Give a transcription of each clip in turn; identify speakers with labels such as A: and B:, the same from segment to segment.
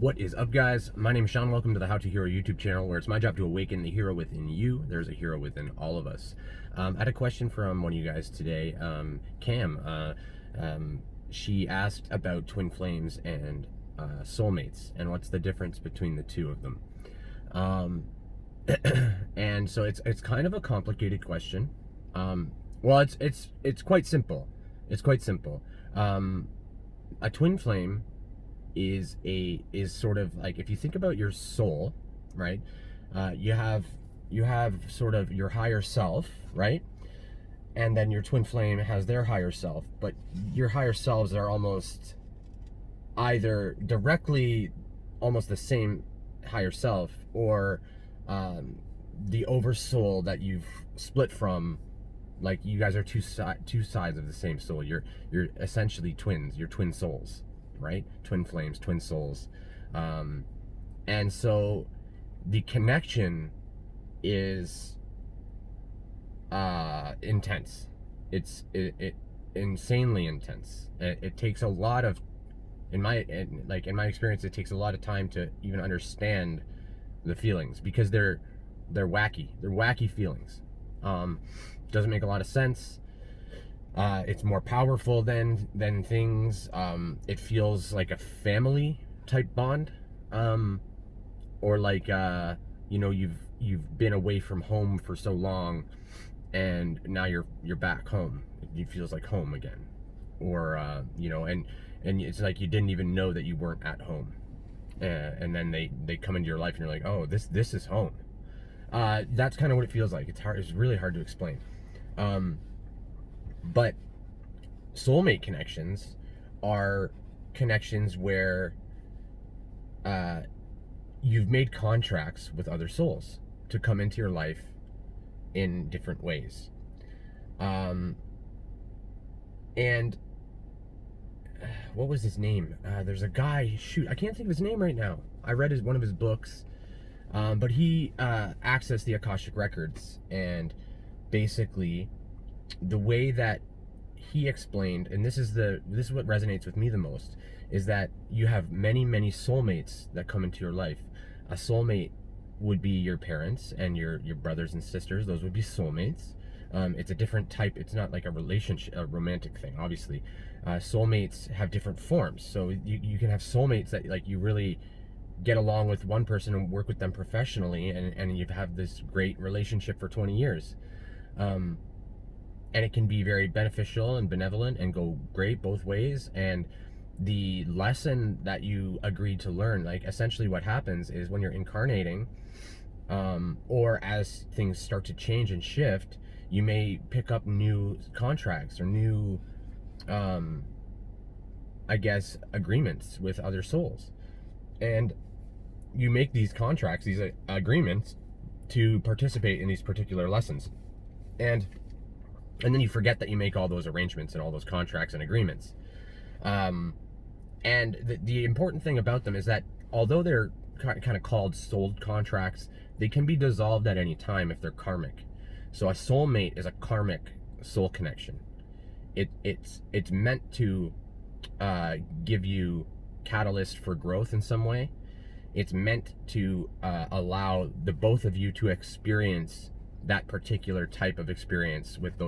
A: What is up, guys? My name is Sean. Welcome to the How to Hero YouTube channel, where it's my job to awaken the hero within you. There's a hero within all of us. I had a question from one of you guys today, Cam. She asked about twin flames and soulmates, and what's the difference between the two of them. And so it's kind of a complicated question. Well, it's quite simple. It's quite simple. A twin flame is sort of like, if you think about your soul, right? You have sort of your higher self, right? And then your twin flame has their higher self, but your higher selves are almost either directly almost the same higher self, or the oversoul that you've split from. Like, you guys are two sides of the same soul. You're essentially twins. You're twin souls, right? Twin flames, twin souls. And so the connection is intense. It's insanely intense. It takes a lot of, in my experience, it takes a lot of time to even understand the feelings, because they're wacky. They're wacky feelings. Doesn't make a lot of sense. It's more powerful than things. It feels like a family type bond, or like you've been away from home for so long, and now you're back home. It feels like home again, or and it's like you didn't even know that you weren't at home, and then they come into your life and you're like, oh, this is home. That's kind of what it feels like. It's really hard to explain. But soulmate connections are connections where you've made contracts with other souls to come into your life in different ways. And what was his name? There's a guy, I can't think of his name right now. I read one of his books, but he accessed the Akashic Records, and basically the way that he explained, and this is what resonates with me the most, is that you have many soulmates that come into your life. A soulmate would be your parents and your brothers and sisters. Those would be soulmates. It's a different type. It's not like a relationship, a romantic thing, obviously. Soulmates have different forms. So you can have soulmates that, like, you really get along with one person and work with them professionally, and you've had this great relationship for 20 years. And it can be very beneficial and benevolent and go great both ways. And the lesson that you agreed to learn, like, essentially what happens is, when you're incarnating, or as things start to change and shift, you may pick up new contracts or new, I guess, agreements with other souls. And you make these contracts, these agreements, to participate in these particular lessons. And then you forget that you make all those arrangements and all those contracts and agreements. And the important thing about them is that, although they're kind of called soul contracts, they can be dissolved at any time if they're karmic. So a soulmate is a karmic soul connection. It's meant to give you catalyst for growth in some way. It's meant to allow the both of you to experience that particular type of experience with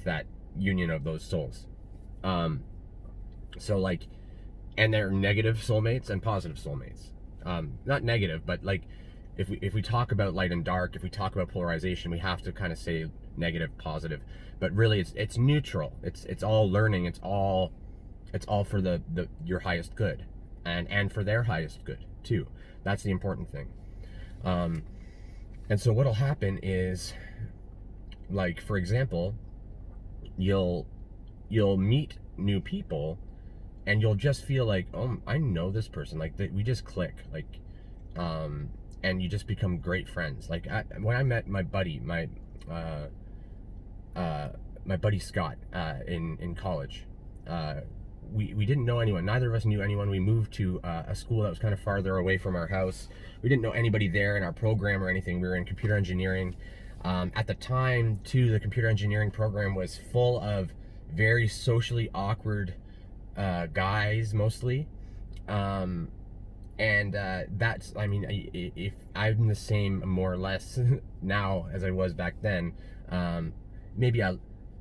A: that union of those souls. So, like, and they're negative soulmates and positive soulmates. Not negative, but, like, if we talk about light and dark, if we talk about polarization, we have to kind of say negative, positive. But really, it's neutral. It's all learning. It's all for your highest good, and for their highest good too. That's the important thing. And so what'll happen is, like, for example, you'll meet new people, and you'll just feel like, oh, I know this person. Like, we just click. Like, and you just become great friends. Like, when I met my buddy, my buddy Scott, in college, we didn't know anyone. Neither of us knew anyone. We moved to a school that was kind of farther away from our house. We didn't know anybody there in our program or anything. We were in computer engineering. At the time, too, the computer engineering program was full of very socially awkward guys, mostly. And that's, I mean, if I'm the same more or less now as I was back then, um, maybe a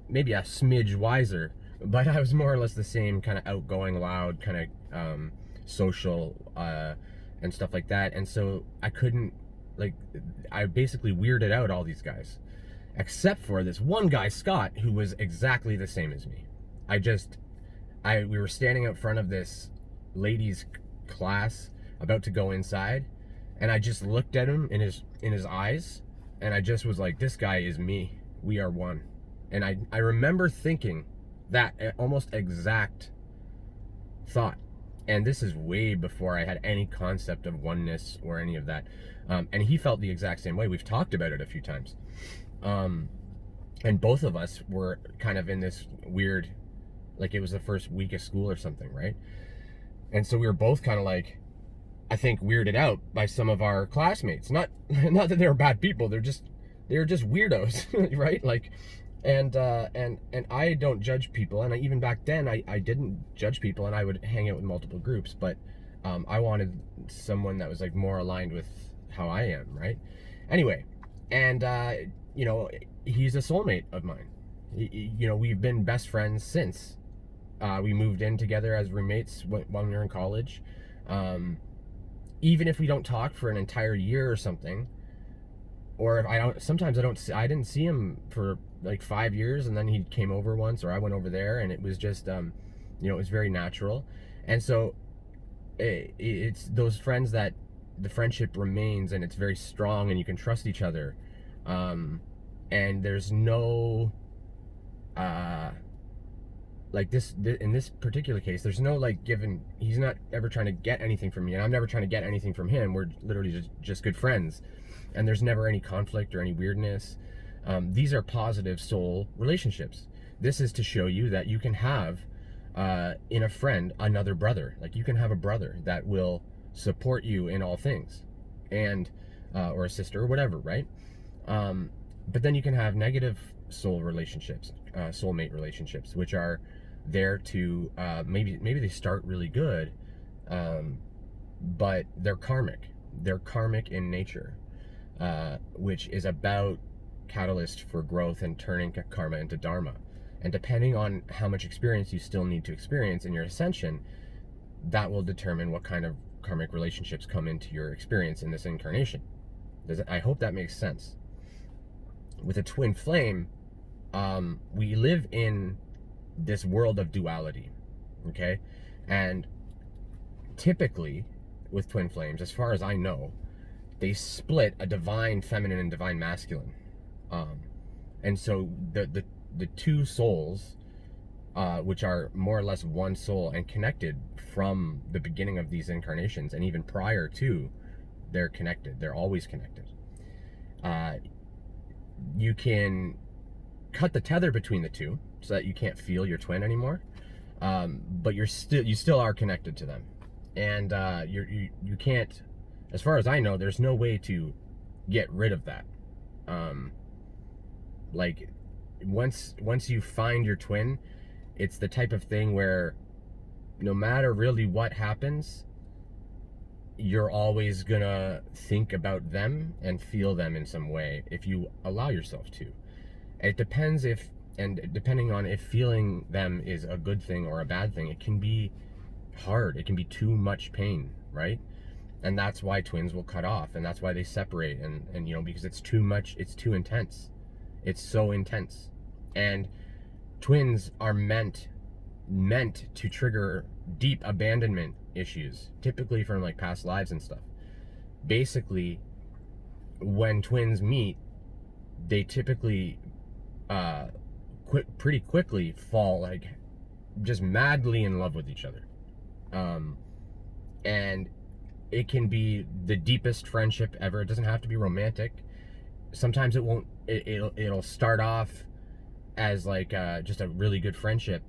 A: smidge wiser, but I was more or less the same, kind of outgoing, loud, kind of social, and stuff like that. And so I couldn't, like, I basically weirded out all these guys, except for this one guy, Scott, who was exactly the same as me. We were standing out front of this ladies' class, about to go inside, and I just looked at him in his eyes, and I just was like, this guy is me. We are one. And I remember thinking that almost exact thought. And this is way before I had any concept of oneness or any of that. And he felt the exact same way. We've talked about it a few times. And both of us were kind of in this weird, like it was the first week of school or something, right? And so we were both kind of like, I think, weirded out by some of our classmates. Not that they were bad people. They were just weirdos, right? Like, and I don't judge people, and even back then I didn't judge people, and I would hang out with multiple groups, but I wanted someone that was like more aligned with how I am, right? Anyway, and you know, he's a soulmate of mine. You know, we've been best friends since we moved in together as roommates when we were in college. Even if we don't talk for an entire year or something, or if I didn't see him for like 5 years, and then he came over once, or I went over there, and it was just, you know, it was very natural. And so it's those friends that the friendship remains, and it's very strong, and you can trust each other. And there's no, like this in this particular case, there's no like he's not ever trying to get anything from me, and I'm never trying to get anything from him. We're literally just good friends, and there's never any conflict or any weirdness. These are positive soul relationships. This is to show you that you can have in a friend another brother. Like, you can have a brother that will support you in all things, and or a sister or whatever, right? But then you can have negative soul relationships, soulmate relationships, which are there to maybe they start really good, but they're karmic. They're karmic in nature, which is about catalyst for growth and turning karma into dharma. And depending on how much experience you still need to experience in your ascension, that will determine what kind of karmic relationships come into your experience in this incarnation. I hope that makes sense. With a twin flame, we live in this world of duality, okay? And typically with twin flames, as far as I know, they split a divine feminine and divine masculine. And so the two souls, which are more or less one soul and connected from the beginning of these incarnations, and even prior to, they're connected. They're always connected. You can cut the tether between the two so that you can't feel your twin anymore, but you still are connected to them, and you can't, as far as I know, there's no way to get rid of that. Like, once you find your twin, it's the type of thing where no matter really what happens, you're always gonna think about them and feel them in some way if you allow yourself to. It depends depending on if feeling them is a good thing or a bad thing. It can be hard. It can be too much pain, right? And that's why twins will cut off, and that's why they separate, and you know, because it's too much, it's too intense. It's so intense. And twins are meant to trigger deep abandonment issues, typically from like past lives and stuff. Basically, when twins meet, they typically pretty quickly fall like just madly in love with each other, and it can be the deepest friendship ever. It doesn't have to be romantic. Sometimes it won't. It'll start off as like just a really good friendship,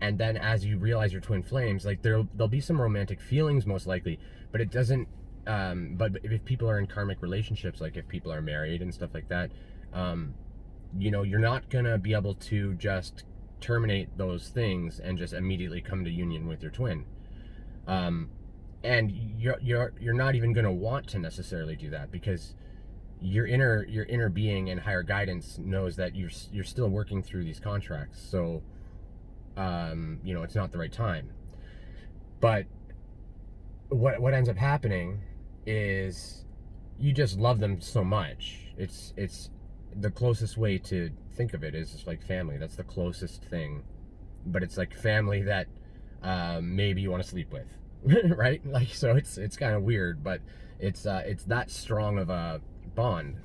A: and then as you realize you're twin flames, like there'll be some romantic feelings most likely, but it doesn't. But if people are in karmic relationships, like if people are married and stuff like that, you know, you're not gonna be able to just terminate those things and just immediately come to union with your twin. and you're not even going to want to necessarily do that, because your inner being and higher guidance knows that you're still working through these contracts. So it's not the right time. But what ends up happening is you just love them so much. It's the closest way to think of it is just like family. That's the closest thing, but it's like family that maybe you want to sleep with, right? Like, so it's kind of weird, but it's that strong of a bond,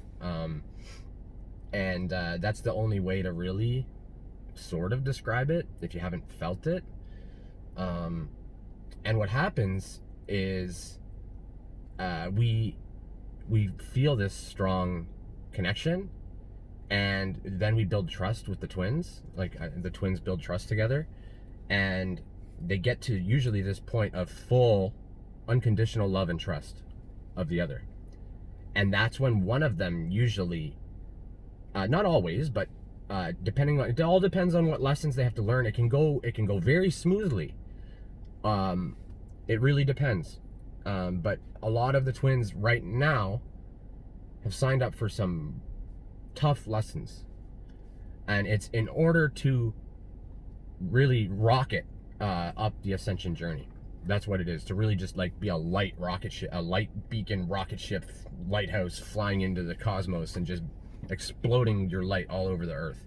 A: and that's the only way to really sort of describe it if you haven't felt it. And what happens is we feel this strong connection, and then we build trust with the twins. Like the twins build trust together, and they get to usually this point of full unconditional love and trust of the other. And that's when one of them usually, not always, but depending on, it all depends on what lessons they have to learn. It can go very smoothly. It really depends. But a lot of the twins right now have signed up for some tough lessons, and it's in order to really rocket up the ascension journey. That's what it is, to really just like be a light rocket ship, a light beacon rocket ship lighthouse flying into the cosmos and just exploding your light all over the earth.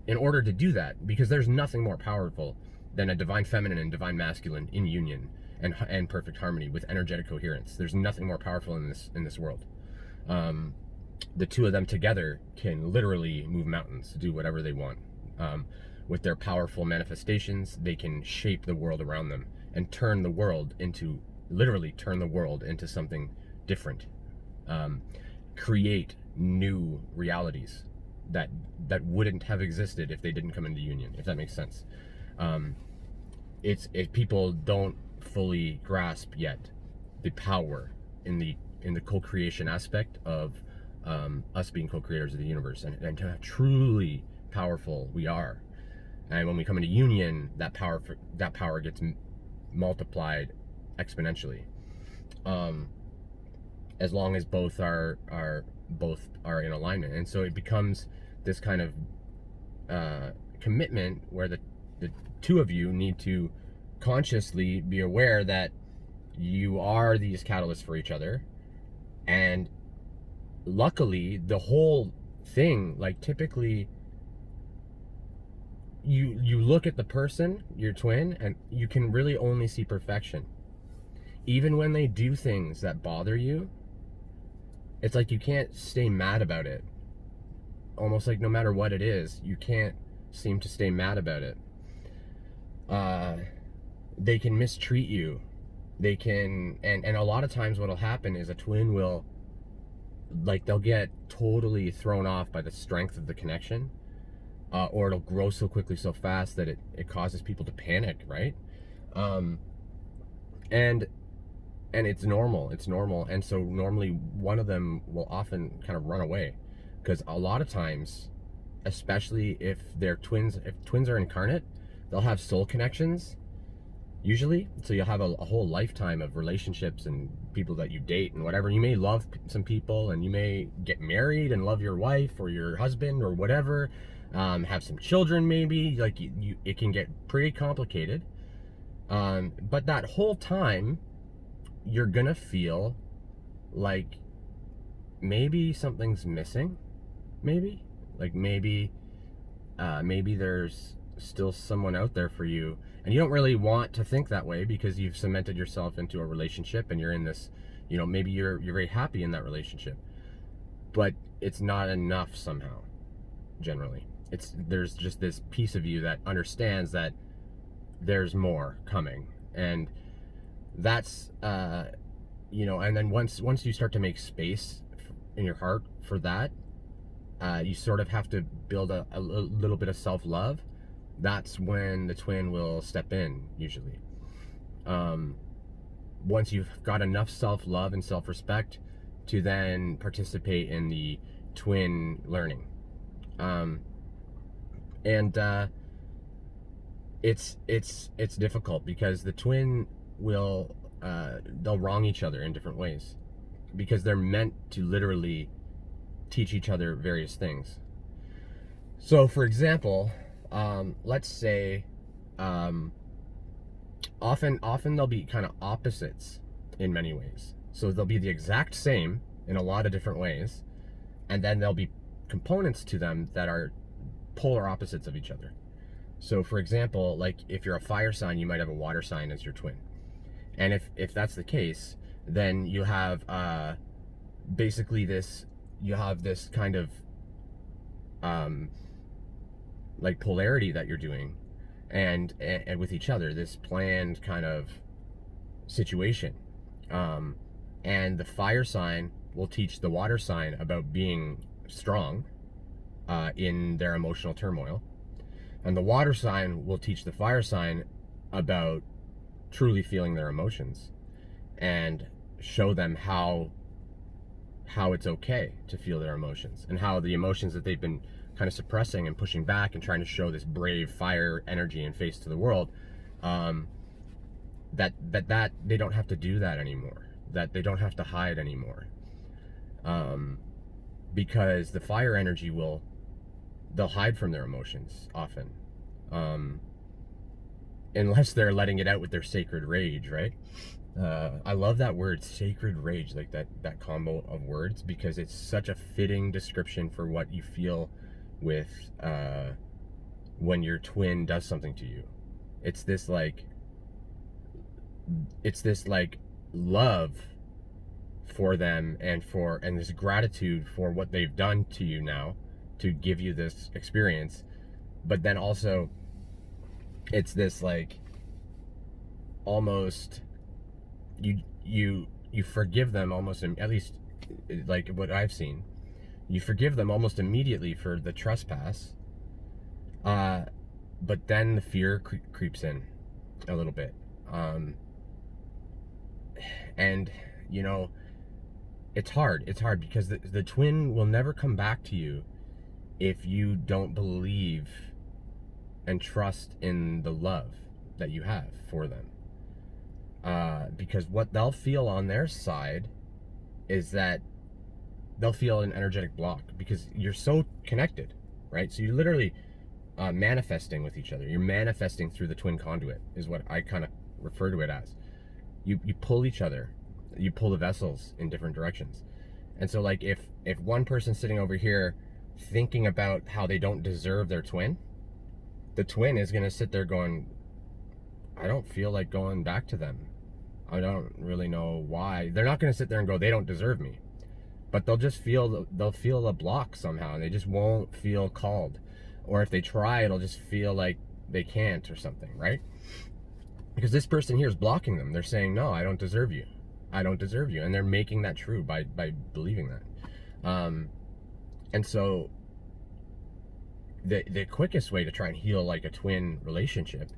A: In order to do that, because there's nothing more powerful than a divine feminine and divine masculine in union and perfect harmony with energetic coherence. There's nothing more powerful in this world. The two of them together can literally move mountains, do whatever they want. With their powerful manifestations, they can shape the world around them and literally turn the world into something different. Create new realities that wouldn't have existed if they didn't come into union, if that makes sense. If people don't fully grasp yet the power in the co-creation aspect of us being co-creators of the universe, and how truly powerful we are. And when we come into union, that power gets multiplied exponentially. As long as both are in alignment, and so it becomes this kind of commitment where the two of you need to consciously be aware that you are these catalysts for each other. And luckily, the whole thing, like, typically you look at the person, your twin, and you can really only see perfection. Even when they do things that bother you, it's like you can't stay mad about it. Almost like no matter what it is, you can't seem to stay mad about it. They can mistreat you. They can, and a lot of times what'll happen is a twin will, like, they'll get totally thrown off by the strength of the connection, or it'll grow so quickly, so fast that it causes people to panic, right? And it's normal. And so normally one of them will often kind of run away, because a lot of times, especially if twins are incarnate, they'll have soul connections usually. So you'll have a whole lifetime of relationships and people that you date and whatever. You may love some people, and you may get married and love your wife or your husband or whatever, have some children maybe. Like, it can get pretty complicated, but that whole time you're gonna feel like maybe something's missing. Maybe there's still someone out there for you, and you don't really want to think that way because you've cemented yourself into a relationship and you're in this, maybe you're very happy in that relationship, but it's not enough somehow. Generally, there's just this piece of you that understands that there's more coming, and that's and then once you start to make space in your heart for that, you sort of have to build a little bit of self-love. That's when the twin will step in, usually. Once you've got enough self-love and self-respect to then participate in the twin learning. It's difficult because the twin will they'll wrong each other in different ways, because they're meant to literally teach each other various things. So, for example, let's say, often they'll be kind of opposites in many ways. So they'll be the exact same in a lot of different ways, and then there'll be components to them that are polar opposites of each other. So, for example, like if you're a fire sign, you might have a water sign as your twin. And if that's the case, then you have basically you have this kind of like polarity that you're doing, and with each other, this planned kind of situation. And the fire sign will teach the water sign about being strong in their emotional turmoil, and the water sign will teach the fire sign about truly feeling their emotions and show them how it's okay to feel their emotions, and how the emotions that they've been kind of suppressing and pushing back and trying to show this brave fire energy and face to the world, that they don't have to do that anymore, that they don't have to hide anymore, because the fire energy they'll hide from their emotions often, unless they're letting it out with their sacred rage, right? I love that word, sacred rage, like that combo of words, because it's such a fitting description for what you feel with when your twin does something to you. It's this like love for them, and this gratitude for what they've done to you now to give you this experience. But then also it's this like almost you forgive them almost, at least like what I've seen, you forgive them almost immediately for the trespass, but then the fear creeps in a little bit, and you know, it's hard because the twin will never come back to you if you don't believe and trust in the love that you have for them, because what they'll feel on their side is that they'll feel an energetic block, because you're so connected, right? So you're literally manifesting with each other. You're manifesting through the twin conduit, is what I kind of refer to it as. You pull each other, you pull the vessels in different directions. And so like if one person's sitting over here thinking about how they don't deserve their twin, the twin is going to sit there going, I don't feel like going back to them. I don't really know why. They're not going to sit there and go, they don't deserve me. But they'll feel a block somehow, and they just won't feel called. Or if they try, it'll just feel like they can't or something, right? Because this person here is blocking them. They're saying, no, I don't deserve you. I don't deserve you. And they're making that true by believing that. And so the quickest way to try and heal like a twin relationship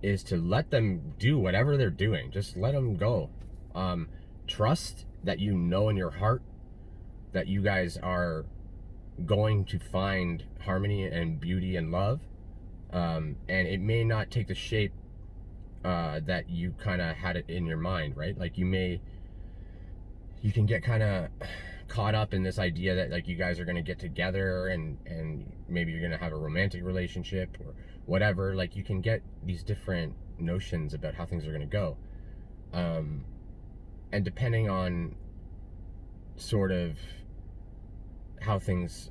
A: is to let them do whatever they're doing. Just let them go. Trust that you know in your heart that you guys are going to find harmony and beauty and love. And it may not take the shape that you kind of had it in your mind, right? Like you can get kind of caught up in this idea that like you guys are going to get together and maybe you're going to have a romantic relationship or whatever. Like you can get these different notions about how things are going to go. And depending on sort of how things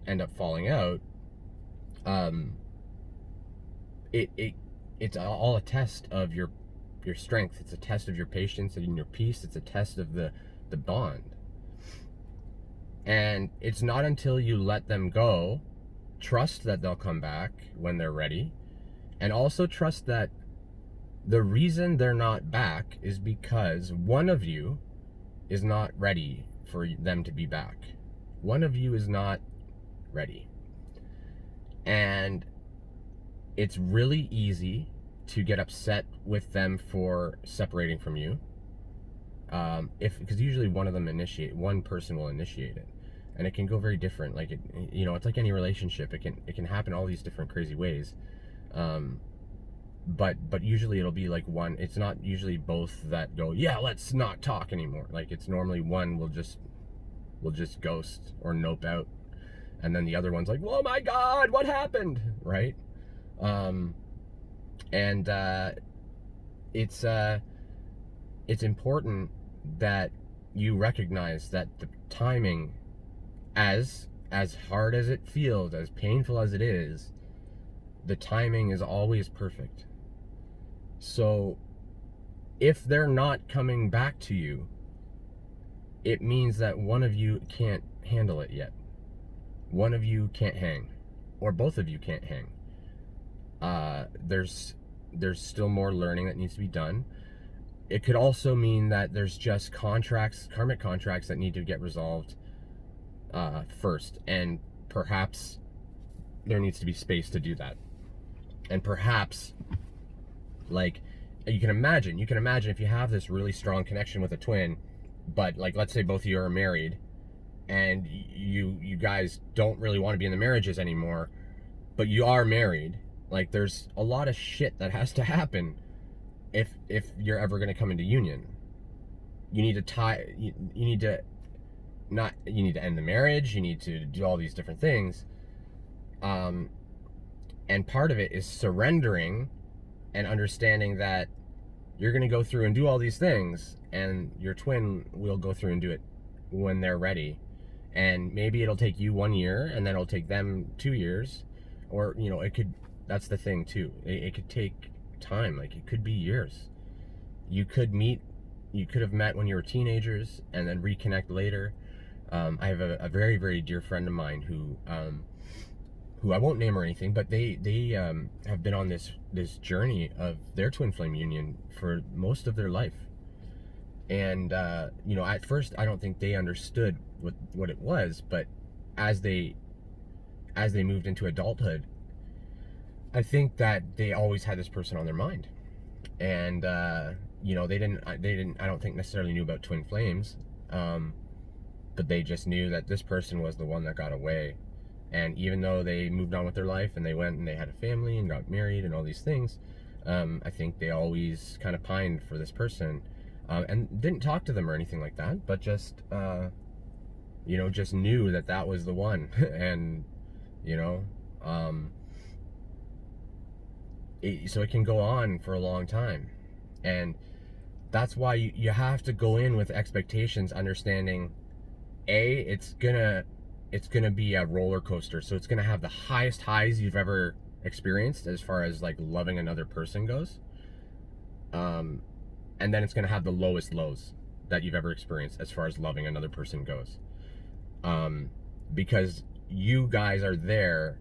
A: end up falling out, it's all a test of your strength. It's a test of your patience and your peace. It's a test of the bond. And it's not until you let them go, trust that they'll come back when they're ready, and also trust that the reason they're not back is because one of you is not ready for them to be back. One of you is not ready. And it's really easy to get upset with them for separating from you, because usually one person will initiate it, and it can go very different. Like it's like any relationship. It can happen all these different crazy ways. but usually it'll be like one. It's not usually both that go, yeah, let's not talk anymore. Like, it's normally one will just ghost or nope out, and then the other one's like, oh my god, what happened, right? And it's important that you recognize that the timing, as hard as it feels, as painful as it is, the timing is always perfect. So if they're not coming back to you, it means that one of you can't handle it yet. One of you can't hang, or both of you can't hang. There's still more learning that needs to be done. It could also mean that there's just karmic contracts that need to get resolved first, and perhaps there needs to be space to do that. And perhaps, like, you can imagine if you have this really strong connection with a twin, but like, let's say both of you are married and you guys don't really want to be in the marriages anymore, but you are married. Like, there's a lot of shit that has to happen if you're ever going to come into union. You need to you need to end the marriage, you need to do all these different things. And part of it is surrendering and understanding that you're going to go through and do all these things, and your twin will go through and do it when they're ready. And maybe it'll take you 1 year, and then it'll take them 2 years, or, you know, it could, that's the thing too. It could take time. Like, it could be years. You could have met when you were teenagers and then reconnect later. I have a very, very dear friend of mine who I won't name or anything, but they have been on this journey of their twin flame union for most of their life. And you know, at first I don't think they understood what it was, but as they moved into adulthood, I think that they always had this person on their mind. And you know, they didn't I don't think necessarily knew about twin flames, but they just knew that this person was the one that got away. And even though they moved on with their life and they went and they had a family and got married and all these things, I think they always kind of pined for this person, and didn't talk to them or anything like that, but just you know, just knew that that was the one. And you know, so it can go on for a long time. And that's why you have to go in with expectations, understanding it's gonna be a roller coaster. So it's gonna have the highest highs you've ever experienced as far as like loving another person goes, and then it's gonna have the lowest lows that you've ever experienced as far as loving another person goes, because you guys are there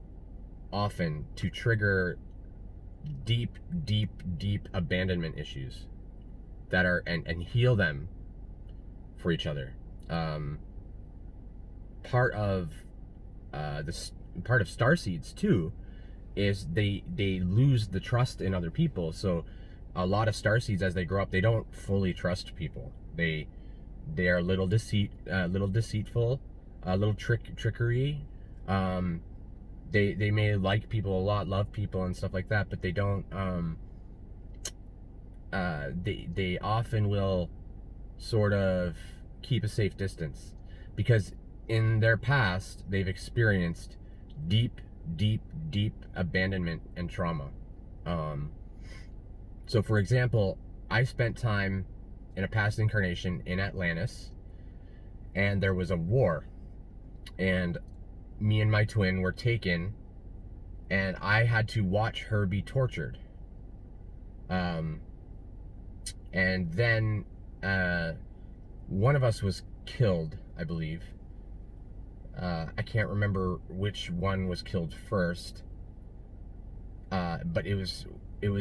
A: often to trigger deep abandonment issues that are, and heal them for each other. Part of starseeds too is they lose the trust in other people. So a lot of starseeds, as they grow up, they don't fully trust people. They are a little deceitful, a little trickery. They may like people a lot, love people and stuff like that, but they don't. They often will sort of keep a safe distance, because in their past they've experienced deep abandonment and trauma. So for example, I spent time in a past incarnation in Atlantis, and there was a war, and me and my twin were taken, and I had to watch her be tortured. And then one of us was killed, I believe. I can't remember which one was killed first, but it was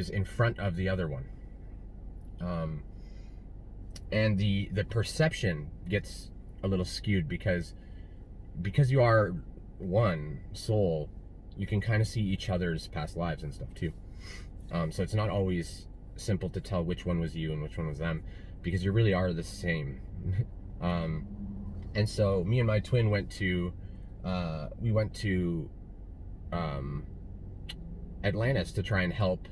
A: in front of the other one. And the perception gets a little skewed, because you are one soul, you can kind of see each other's past lives and stuff too. So it's not always simple to tell which one was you and which one was them, because you really are the same. And so me and my twin went to Atlantis to try and help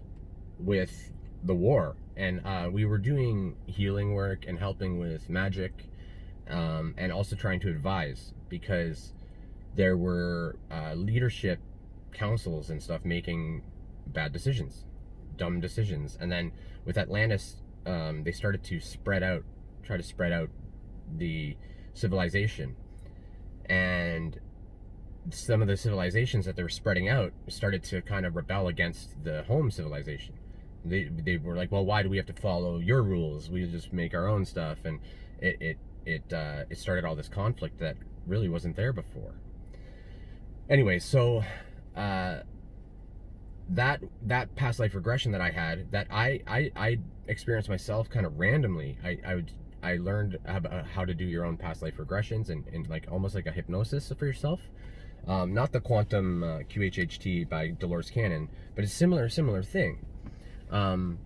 A: with the war, and we were doing healing work and helping with magic, and also trying to advise, because there were leadership councils and stuff making bad decisions, dumb decisions. And then with Atlantis, they started to try to spread out the civilization. And some of the civilizations that they were spreading out started to kind of rebel against the home civilization. They were like, well, why do we have to follow your rules? We just make our own stuff. And it started all this conflict that really wasn't there before. Anyway, so that past life regression that I had, that I experienced myself kind of randomly. I learned about how to do your own past life regressions, and like almost like a hypnosis for yourself. Not the quantum QHHT by Dolores Cannon, but it's similar thing. And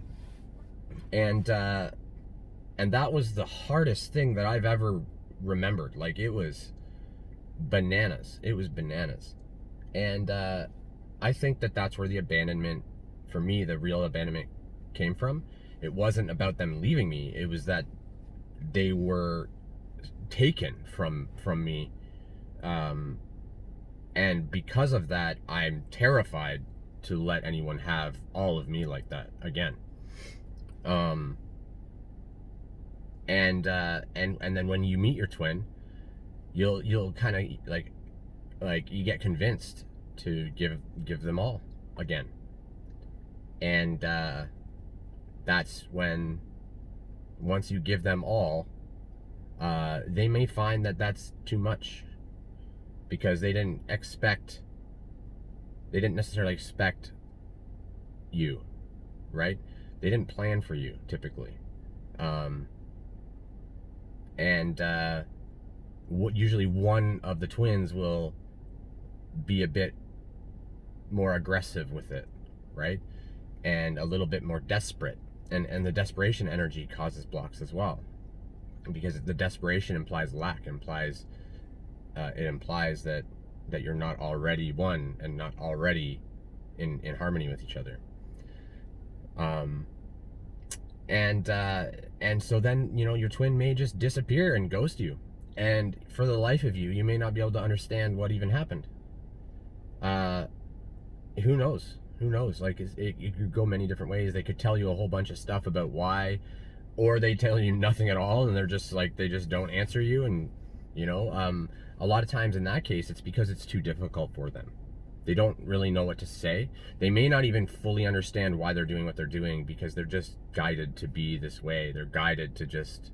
A: that was the hardest thing that I've ever remembered. Like, it was bananas. It was bananas. And I think that that's where the abandonment, for me, the real abandonment came from. It wasn't about them leaving me. It was that they were taken from me. And because of that, I'm terrified to let anyone have all of me like that again. And then when you meet your twin, you'll kind of like you get convinced to give them all again. And that's when, once you give them all, they may find that that's too much, because they didn't necessarily expect you, right? They didn't plan for you, typically. Usually one of the twins will be a bit more aggressive with it, right? And a little bit more desperate. And the desperation energy causes blocks as well, because the desperation implies lack, implies that you're not already one and not already in harmony with each other. And so then, your twin may just disappear and ghost you, and for the life of you may not be able to understand what even happened. Who knows? Like, it could go many different ways. They could tell you a whole bunch of stuff about why, or they tell you nothing at all, and they're just like, they just don't answer you. And a lot of times in that case, it's because it's too difficult for them. They don't really know what to say. They may not even fully understand why they're doing what they're doing, because they're just guided to be this way. They're guided to just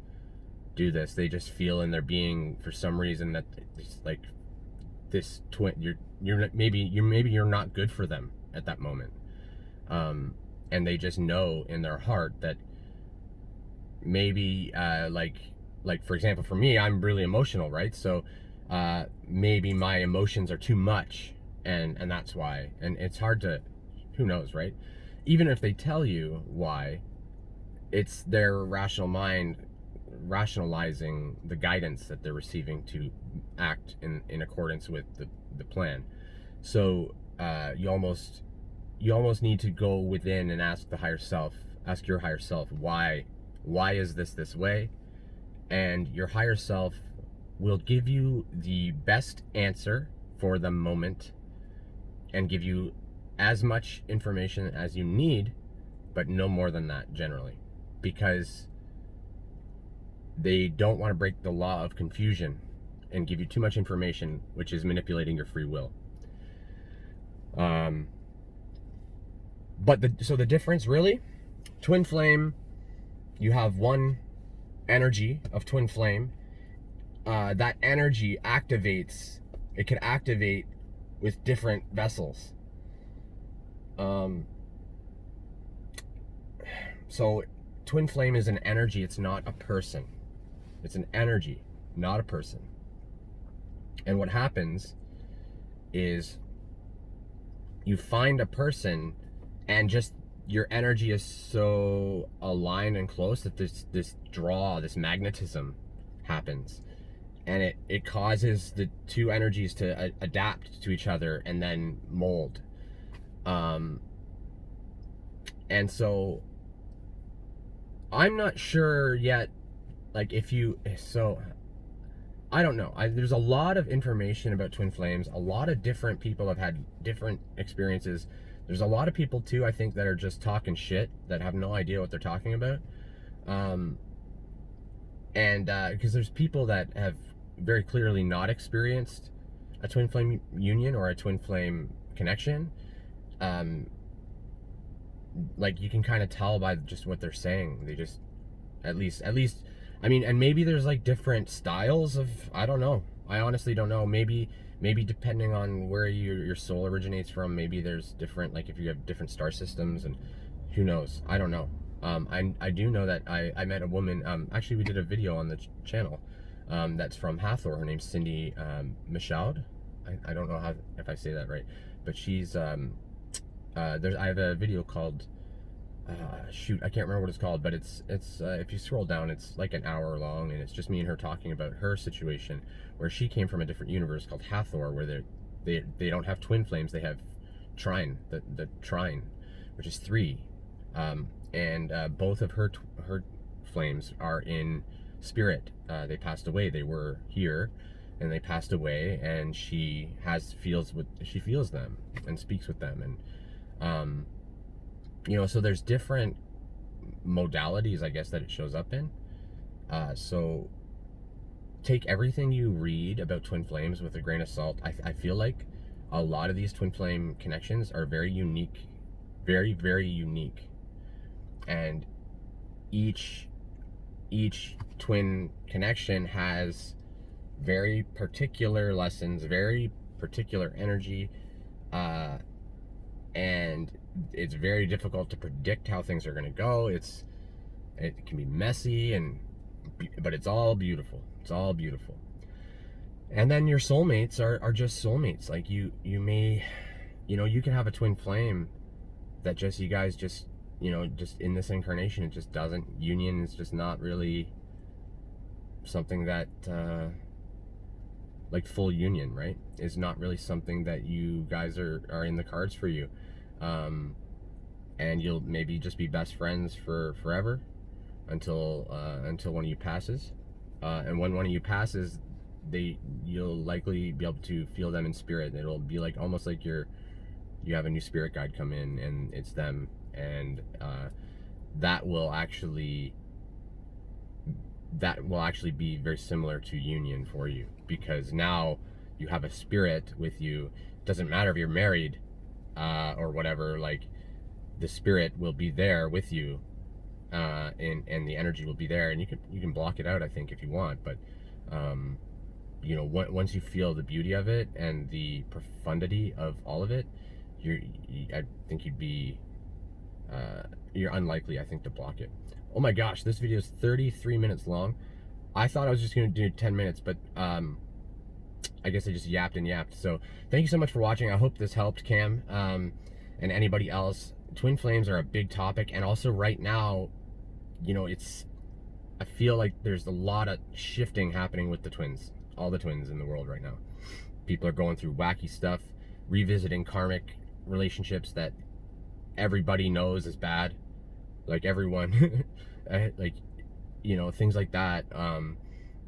A: do this. They just feel in their being, for some reason, that it's like this twin, maybe you're not good for them at that moment. And they just know in their heart that maybe like for example, for me, I'm really emotional, right? So maybe my emotions are too much, and that's why. And it's hard to, who knows, right? Even if they tell you why, it's their rational mind rationalizing the guidance that they're receiving to act in accordance with the plan. So you almost need to go within and ask your higher self, why is this way? And your higher self will give you the best answer for the moment, and give you as much information as you need, but no more than that, generally, because they don't want to break the law of confusion and give you too much information, which is manipulating your free will. So the difference, really, twin flame, you have one energy of twin flame. That energy activates. It can activate with different vessels. So twin flame is an energy. It's not a person. It's an energy, not a person. And what happens is, you find a person, and just your energy is so aligned and close that this draw, this magnetism happens, and it causes the two energies to adapt to each other and then mold. And so I'm not sure yet, like if you, so I don't know. There's a lot of information about twin flames. A lot of different people have had different experiences. There's a lot of people too, I think, that are just talking shit, that have no idea what they're talking about. And because there's people that have very clearly not experienced a twin flame union or a twin flame connection. Like you can kind of tell by just what they're saying. They just, at least, I mean, and maybe there's like different styles of, I don't know. I honestly don't know. Maybe depending on where your soul originates from, maybe there's different, like if you have different star systems, and who knows? I don't know. I do know that I met a woman. Actually, we did a video on the channel. That's from Hathor. Her name's Cindy Michaud. I don't know how, if I say that right, but she's I have a video called shoot, I can't remember what it's called, but it's if you scroll down, it's like an hour long, and it's just me and her talking about her situation, where she came from a different universe called Hathor, where they don't have twin flames, they have trine, the trine, which is three, and both of her flames are in spirit. They passed away. They were here, and they passed away, and she feels them and speaks with them, and you know, so there's different modalities, I guess, that it shows up in. So take everything you read about twin flames with a grain of salt. I feel like a lot of these twin flame connections are very unique, very, very unique. And each twin connection has very particular lessons, very particular energy, and it's very difficult to predict how things are going to go. It can be messy, but it's all beautiful. It's all beautiful. And then your soulmates are just soulmates. Like you may, you know, you can have a twin flame that just, you guys just, you know, just in this incarnation, it just doesn't, union is just not really something that, like full union, right, is not really something that you guys are in the cards for you. And you'll maybe just be best friends for forever until one of you passes. And when one of you passes, you'll likely be able to feel them in spirit. It'll be like almost like you have a new spirit guide come in, and it's them, and that will actually be very similar to union for you, because now you have a spirit with you. It doesn't matter if you're married or whatever, like the spirit will be there with you, and the energy will be there, and you can block it out, I think, if you want, but you know, once you feel the beauty of it and the profundity of all of it, I think you're unlikely, I think, to block it. Oh my gosh, this video is 33 minutes long. I thought I was just going to do 10 minutes, but I guess I just yapped and yapped. So thank you so much for watching. I hope this helped, Cam, and anybody else. Twin flames are a big topic, and also right now, you know, I feel like there's a lot of shifting happening with the twins, all the twins in the world right now. People are going through wacky stuff, revisiting karmic relationships that everybody knows is bad, like everyone, like, you know, things like that,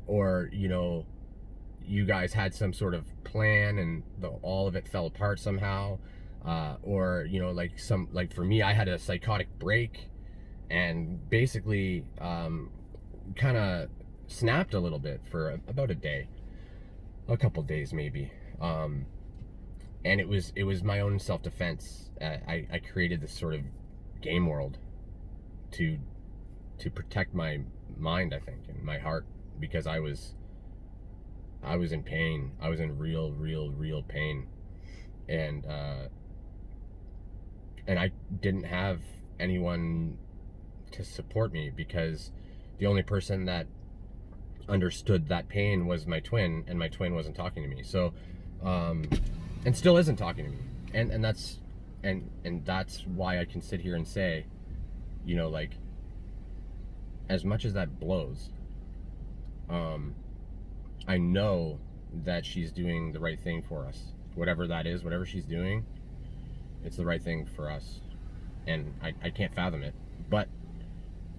A: or, you know, you guys had some sort of plan and all of it fell apart somehow, or, you know, like for me, I had a psychotic break and basically kind of snapped a little bit for about a couple days maybe, and it was my own self-defense. I created this sort of game world to protect my mind, I think, and my heart, because I was in pain. I was in real pain, and I didn't have anyone to support me, because the only person that understood that pain was my twin, and my twin wasn't talking to me. So and still isn't talking to me, and that's why I can sit here and say, you know, like, as much as that blows, I know that she's doing the right thing for us. Whatever that is, whatever she's doing, it's the right thing for us. and I can't fathom it. But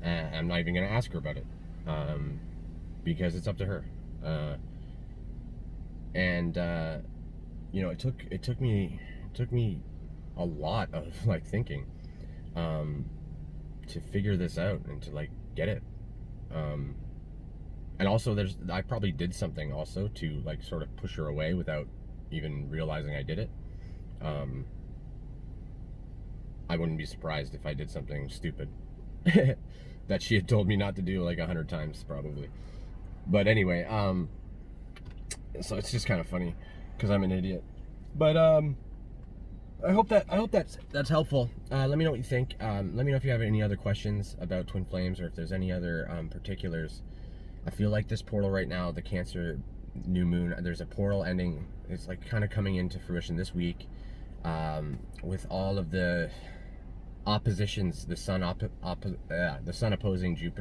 A: I'm not even gonna ask her about it, because it's up to her. And you know, it took me a lot of like thinking to figure this out and to like get it. And also I probably did something also to like sort of push her away without even realizing I did it. I wouldn't be surprised if I did something stupid that she had told me not to do like 100 times probably. But anyway, so it's just kind of funny because I'm an idiot. But I hope that's helpful. Let me know what you think. Let me know if you have any other questions about twin flames, or if there's any other particulars. I feel like this portal right now, the Cancer new moon, there's a portal ending. It's like kind of coming into fruition this week, with all of the oppositions, the sun opposing Jupiter.